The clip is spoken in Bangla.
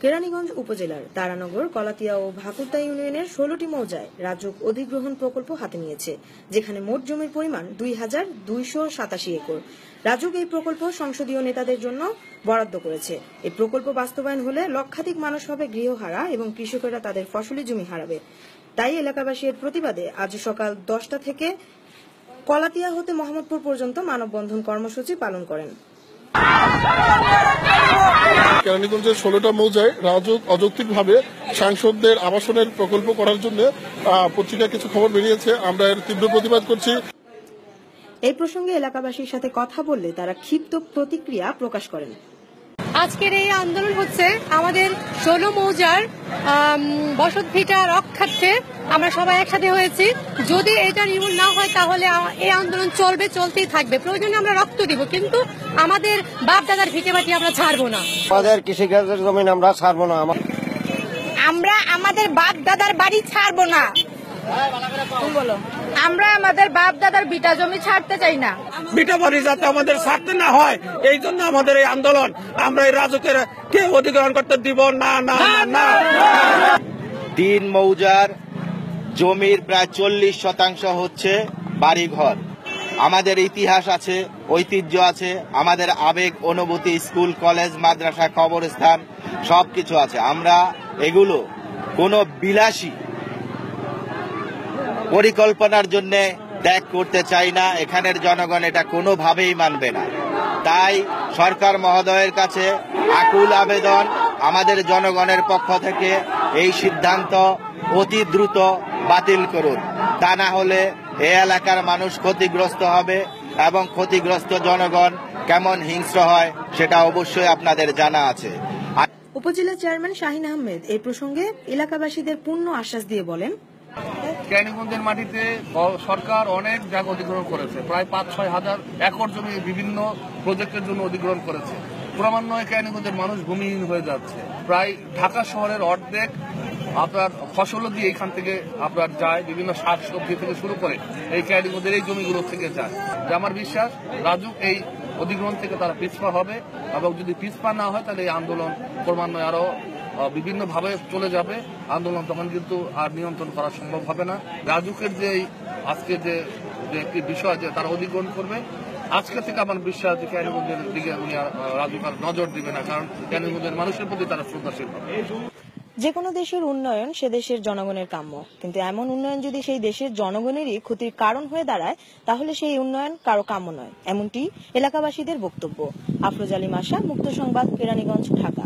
কেরানীগঞ্জ উপজেলার তারানগর, কলাতিয়া ও ভাকুরদা ইউনিয়নের 16টি মৌজায় রাজুক অধিগ্রহণ প্রকল্প হাতে নিয়েছে, যেখানে মোট জমির পরিমাণ 2287 একর। রাজুক এই প্রকল্প সংসদীয় নেতাদের জন্য বরাদ্দ করেছে। এই প্রকল্প বাস্তবায়ন হলে লক্ষাধিক মানুষ হবে গৃহহারা এবং কৃষকেরা তাদের ফসলি জমি হারাবে। তাই এলাকাবাসীর প্রতিবাদে আজ সকাল 10টা থেকে কলাতিয়া হতে মোহাম্মদপুর পর্যন্ত মানববন্ধন কর্মসূচি পালন করেন। কেরানীগঞ্জের 16টা মৌজায় রাজুক অযৌক্তিকভাবে সাংসদদের আবাসনের প্রকল্প করার জন্য পত্রিকায় কিছু খবর বেরিয়েছে। আমরা এর তীব্র প্রতিবাদ করছি। এই প্রসঙ্গে এলাকাবাসীর সাথে কথা বললে তারা ক্ষিপ্ত প্রতিক্রিয়া প্রকাশ করেন। আজকের এই আন্দোলন হচ্ছে আমাদের 16 মৌজার বসত ভিটা রক্ষার্থে আমরা সবাই একসাথে হয়েছি। যদি এটা নির্মূল না হয় তাহলে এই আন্দোলন চলতেই থাকবে। প্রয়োজনে আমরা রক্ত দিব, কিন্তু আমাদের বাপ দাদার ভিটে বাটি আমরা ছাড়বো না। আমাদের কৃষিকাজের জমি আমরা ছাড়বো না। আমরা আমাদের বাপ দাদার বাড়ি ছাড়বো না। আমরা আমাদের বাপ দাদার ভিটা জমি ছাড়তে চাই না। ভিটা বাড়ি যাতে আমাদের ছাড়তে না হয়, এই জন্য আমাদের এই আন্দোলন। আমরা এই রাজুকের কে অধিগ্রহণ করতে দিব না না না। 3 মৌজার জমির প্রায় 40% হচ্ছে বাড়িঘর। আমাদের ইতিহাস আছে, ঐতিহ্য আছে, আমাদের আবেগ অনুভূতি, স্কুল কলেজ মাদ্রাসা কবরস্থান সবকিছু আছে। আমরা এগুলো কোনো বিলাসী পরিকল্পনার জন্য ত্যাগ করতে চাই না। এখানের জনগণ এটা কোনোভাবেই মানবে না। তাই সরকার মহোদয়ের কাছে আকুল আবেদন, আমাদের জনগণের পক্ষ থেকে এই সিদ্ধান্ত অতি দ্রুত বাতিল করুন। তা না হলে এই এলাকার মানুষ ক্ষতিগ্রস্ত হবে এবং ক্ষতিগ্রস্ত জনগণ কেমন হিংস্র হয় সেটা অবশ্যই আপনাদের জানা আছে। উপজেলা চেয়ারম্যান শাহিন আহমেদ এই প্রসঙ্গে এলাকাবাসীদের পূর্ণ আশ্বাস দিয়ে বলেন, কেরানীগঞ্জের মাটিতে সরকার অনেক জায়গা অধিগ্রহণ করেছে। প্রায় 5-6 হাজার একর জমি বিভিন্ন প্রজেক্টের জন্য অধিগ্রহণ করেছে। ক্রমান্বয়ে কেরানীগঞ্জের মানুষ ভূমিহীন হয়ে যাচ্ছে। প্রায় ঢাকা শহরের অর্ধেক আপনার ফসলও দিয়ে এখান থেকে আপনার যায়, বিভিন্ন শাক সবজি থেকে শুরু করে এই কেরানীগঞ্জের এই জমিগুলো থেকে যায়। যে আমার বিশ্বাস রাজুক এই অধিগ্রহণ থেকে তারা পিছপা হবে, এবং যদি পিছপা না হয় তাহলে এই আন্দোলন ক্রমান্বয়ে আরো বিভিন্ন ভাবে চলে যাবে। আন্দোলন তখন কিন্তু আর নিয়ন্ত্রণ করা সম্ভব হবে না। রাজুকের যে আজকে যে একটি বিষয় যে তারা অধিগ্রহণ করবে, আজকে থেকে আমার বিশ্বাস যে কেরানীগঞ্জের দিকে উনি রাজুক আর নজর দিবে না, কারণ কেরানীগঞ্জের মানুষের প্রতি তারা শ্রদ্ধাশীল হবে। যে কোনো দেশের উন্নয়ন সে দেশের জনগণের কাম্য, কিন্তু এমন উন্নয়ন যদি সেই দেশের জনগণেরই ক্ষতির কারণ হয়ে দাঁড়ায় তাহলে সেই উন্নয়ন কারো কাম্য নয়। এমনটি এলাকাবাসীদের বক্তব্য। আফরোজ আলী মাসা, মুক্ত সংবাদ, কেরানীগঞ্জ, ঢাকা।